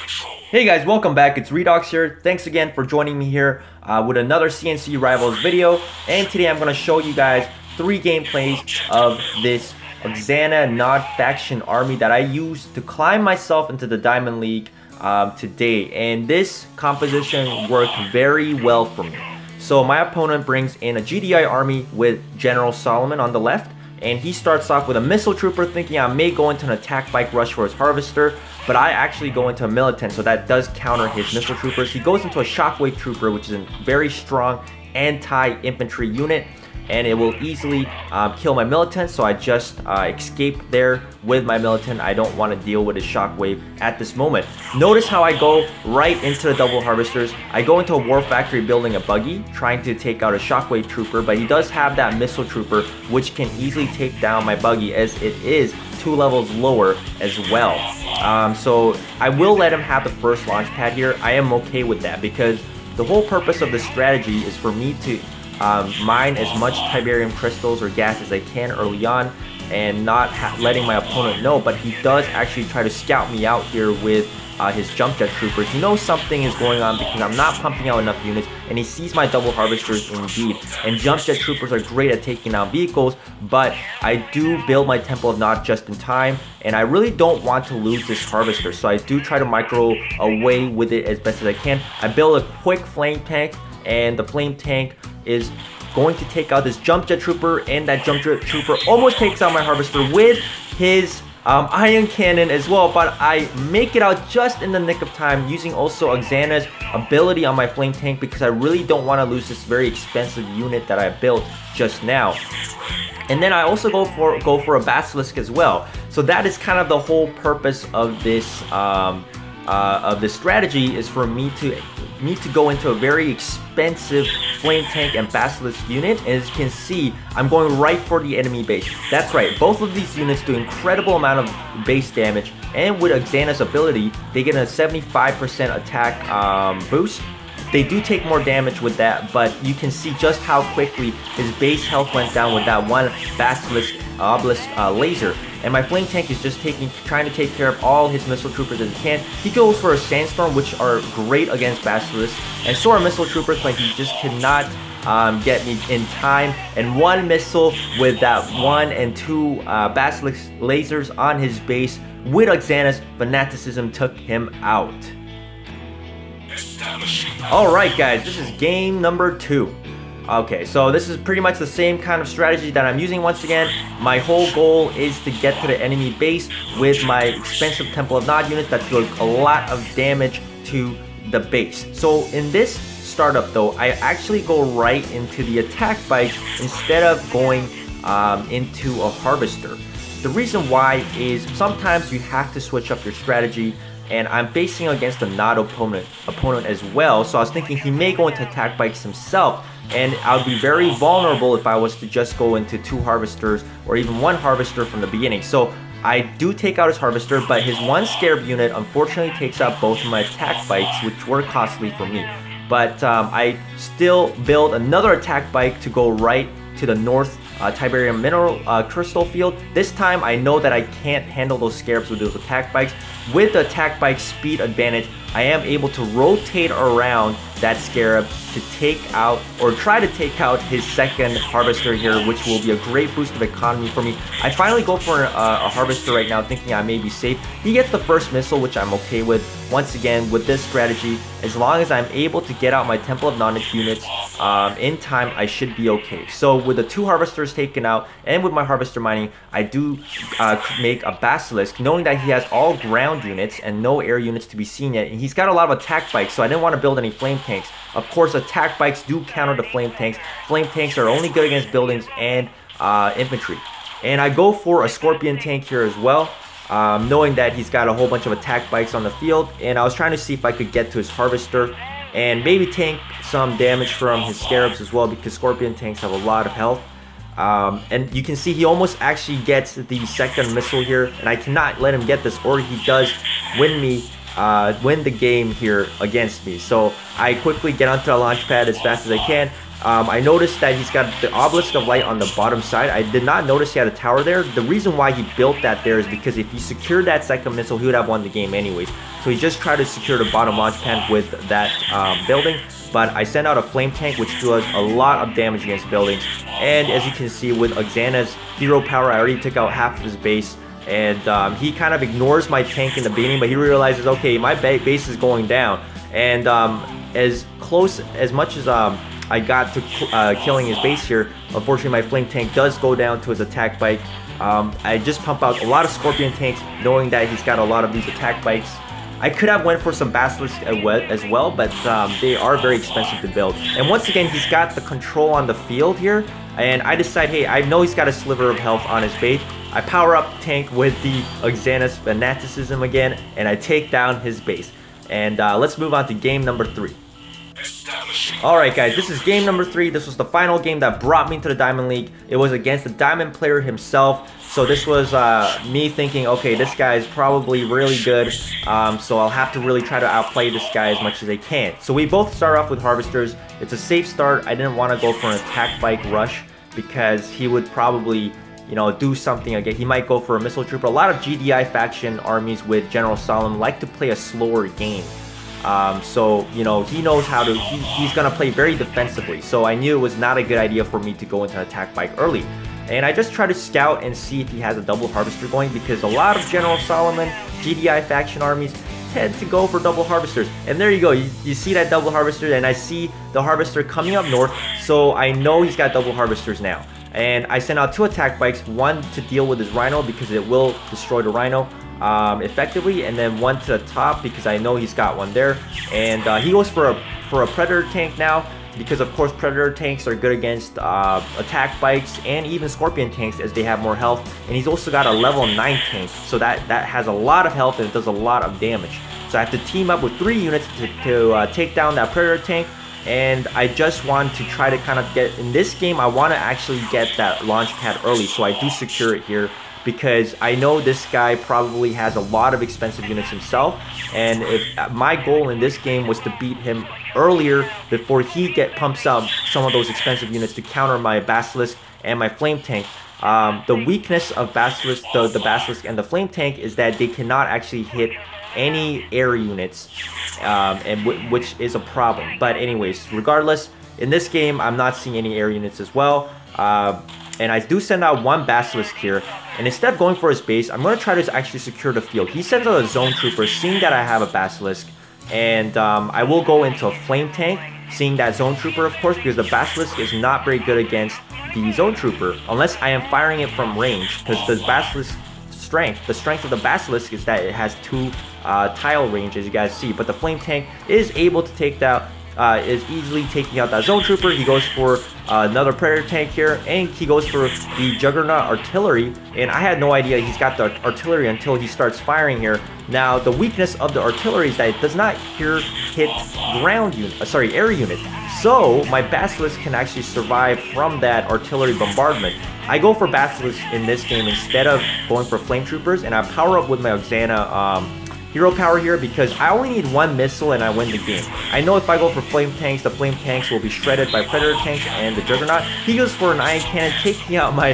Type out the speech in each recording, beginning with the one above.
Hey guys, welcome back. It's Redox here. Thanks again for joining me here with another CNC Rivals video. And today I'm going to show you guys 3 gameplays of this OXANNA Nod faction army that I used to climb myself into the Diamond League today. And this composition worked very well for me. So my opponent brings in a GDI army with General Solomon on the left. And he starts off with a Missile Trooper, thinking I may go into an attack bike rush for his Harvester, but I actually go into a Militant, so that does counter his Missile Troopers. He goes into a Shockwave Trooper, which is a very strong anti-infantry unit, and it will easily kill my Militant, so I just escape there with my Militant. I don't want to deal with his Shockwave at this moment. Notice how I go right into the double Harvesters. I go into a War Factory building a buggy, trying to take out a Shockwave Trooper, but he does have that Missile Trooper, which can easily take down my buggy, as it is 2 levels lower as well. So I will let him have the first launch pad here. I am okay with that, because the whole purpose of this strategy is for me to mine as much Tiberium crystals or gas as I can early on, and not letting my opponent know. But he does actually try to scout me out here with his jump jet troopers. He knows something is going on because I'm not pumping out enough units, and he sees my double harvesters indeed. And jump jet troopers are great at taking out vehicles, but I do build my Temple of Nod just in time, and I really don't want to lose this harvester, so I do try to micro away with it as best as I can. I build a quick flame tank, and the flame tank is going to take out this jump jet trooper, and that jump jet trooper almost takes out my harvester with his ion cannon as well, but I make it out just in the nick of time, using also OXANNA's ability on my flame tank, because I really don't want to lose this very expensive unit that I built just now. And then I also go for a Basilisk as well. So that is kind of the whole purpose of this strategy, is for me to go into a very expensive flame tank and Basilisk unit. And as you can see, I'm going right for the enemy base. That's right, both of these units do incredible amount of base damage, and with OXANNA's ability, they get a 75% attack boost. They do take more damage with that, but you can see just how quickly his base health went down with that one Basilisk Obelisk laser. And my flame tank is just trying to take care of all his missile troopers as he can. He goes for a Sandstorm, which are great against Basilisk, and so are missile troopers, but he just cannot get me in time. And one missile with that 1 and 2 Basilisk lasers on his base with OXANNA's fanaticism took him out. Alright guys, this is game number 2. Okay, so this is pretty much the same kind of strategy that I'm using once again. My whole goal is to get to the enemy base with my expensive Temple of Nod units that do a lot of damage to the base. So in this startup though, I actually go right into the attack bike instead of going into a harvester. The reason why is sometimes you have to switch up your strategy, and I'm facing against a Nod opponent as well, so I was thinking he may go into attack bikes himself, and I would be very vulnerable if I was to just go into 2 harvesters or even 1 harvester from the beginning. So I do take out his harvester, but his 1 scarab unit unfortunately takes out both of my attack bikes, which were costly for me. But I still build another attack bike to go right to the north Tiberium mineral crystal field. This time I know that I can't handle those scarabs with those attack bikes. With the attack bike speed advantage, I am able to rotate around that scarab to take out, or try to take out, his second harvester here, which will be a great boost of economy for me. I finally go for a harvester right now, thinking I may be safe. He gets the first missile, which I'm okay with. Once again, with this strategy, as long as I'm able to get out my Temple of Nod units in time, I should be okay. So with the 2 harvesters taken out, and with my harvester mining, I do make a Basilisk, knowing that he has all ground units and no air units to be seen yet. And he's got a lot of attack bikes, so I didn't want to build any flame tanks. Of course, attack bikes do counter the flame tanks. Flame tanks are only good against buildings and infantry. And I go for a Scorpion tank here as well, knowing that he's got a whole bunch of attack bikes on the field. And I was trying to see if I could get to his harvester and maybe tank some damage from his scarabs as well, because Scorpion tanks have a lot of health. And you can see he almost actually gets the second missile here, and I cannot let him get this, or he does win the game here against me. So I quickly get onto the launch pad as fast as I can. I noticed that he's got the obelisk of light on the bottom side. I did not notice he had a tower there. The reason why he built that there is because if he secured that second missile, he would have won the game anyways. So he just tried to secure the bottom launch pad with that building. But I sent out a flame tank, which does a lot of damage against buildings. And as you can see with OXANNA's hero power, I already took out half of his base. And he kind of ignores my tank in the beginning, but he realizes, okay, my base is going down. And as much as I got to killing his base here, unfortunately my flame tank does go down to his attack bike. I just pump out a lot of scorpion tanks, knowing that he's got a lot of these attack bikes. I could have went for some basilisk as well, but they are very expensive to build. And once again, he's got the control on the field here, and I decide, hey, I know he's got a sliver of health on his base. I power up tank with the OXANNA's fanaticism again, and I take down his base. And let's move on to game number 3. Alright guys, this is game number 3. This was the final game that brought me to the Diamond League. It was against the Diamond player himself. So this was me thinking, okay, this guy is probably really good. So I'll have to really try to outplay this guy as much as I can. So we both start off with Harvesters. It's a safe start. I didn't want to go for an attack bike rush because he would probably, you know, do something again. He might go for a missile trooper. A lot of GDI faction armies with General Solomon like to play a slower game. So, you know, he knows how to, he's going to play very defensively. So I knew it was not a good idea for me to go into an attack bike early. And I just try to scout and see if he has a double harvester going, because a lot of General Solomon GDI faction armies tend to go for double harvesters. And there you go, you see that double harvester, and I see the harvester coming up north, so I know he's got double harvesters now. And I sent out 2 attack bikes, one to deal with his rhino because it will destroy the rhino effectively, and then one to the top because I know he's got one there. And he goes for a predator tank now, because of course predator tanks are good against attack bikes and even scorpion tanks as they have more health. And he's also got a level 9 tank, so that has a lot of health and it does a lot of damage. So I have to team up with 3 units to take down that predator tank. And I just want to try to kind of get, in this game I want to actually get that launch pad early, so I do secure it here, because I know this guy probably has a lot of expensive units himself, and if my goal in this game was to beat him earlier before he pumps out some of those expensive units to counter my Basilisk and my Flame Tank. The weakness of Basilisk, the Basilisk and the Flame Tank, is that they cannot actually hit any air units, which is a problem. But anyways, regardless, in this game I'm not seeing any air units as well. And I do send out 1 Basilisk here, and instead of going for his base, I'm going to try to actually secure the field. He sends out a Zone Trooper, seeing that I have a Basilisk, and I will go into a Flame Tank, seeing that Zone Trooper, of course, because the Basilisk is not very good against the Zone Trooper, unless I am firing it from range, because the Basilisk the strength of the Basilisk is that it has 2 tile range, as you guys see, but the Flame Tank is able to take that, is easily taking out that Zone Trooper. He goes for another Predator tank here, and he goes for the Juggernaut Artillery, and I had no idea he's got the artillery until he starts firing here. Now, the weakness of the artillery is that it does not hit air units, so my Basilisk can actually survive from that artillery bombardment. I go for Basilisk in this game instead of going for Flame Troopers, and I power up with my OXANNA hero power here, because I only need 1 missile and I win the game. I know if I go for Flame Tanks, the Flame Tanks will be shredded by Predator Tanks and the Juggernaut. He goes for an Iron Cannon, taking out my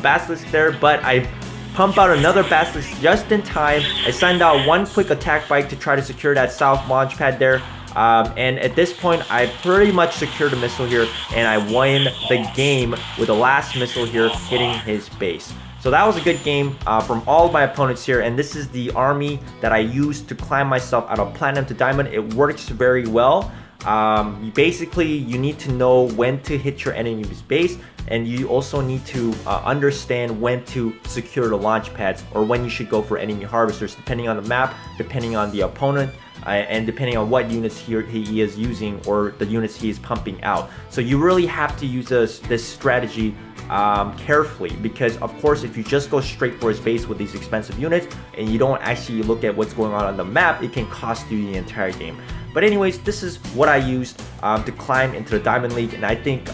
Basilisk there, but I pump out another Basilisk just in time. I send out 1 quick attack bike to try to secure that south launch pad there. And at this point, I pretty much secured a missile here, and I win the game with the last missile here hitting his base. So that was a good game from all of my opponents here, and this is the army that I used to climb myself out of Platinum to Diamond. It works very well. You need to know when to hit your enemy's base, and you also need to understand when to secure the launch pads, or when you should go for enemy harvesters, depending on the map, depending on the opponent, and depending on what units he is using, or the units he is pumping out. So you really have to use this strategy carefully, because of course if you just go straight for his base with these expensive units and you don't actually look at what's going on the map, it can cost you the entire game. But anyways, this is what I used to climb into the Diamond League, and I think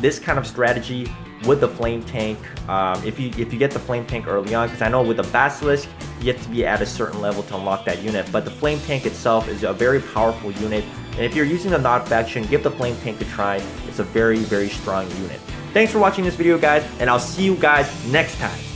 this kind of strategy with the Flame Tank, if you get the Flame Tank early on, because I know with the Basilisk you have to be at a certain level to unlock that unit. But the flame tank itself is a very powerful unit, and if you're using the Nod faction, give the flame tank a try. It's a very, very strong unit. Thanks for watching this video, guys, and I'll see you guys next time.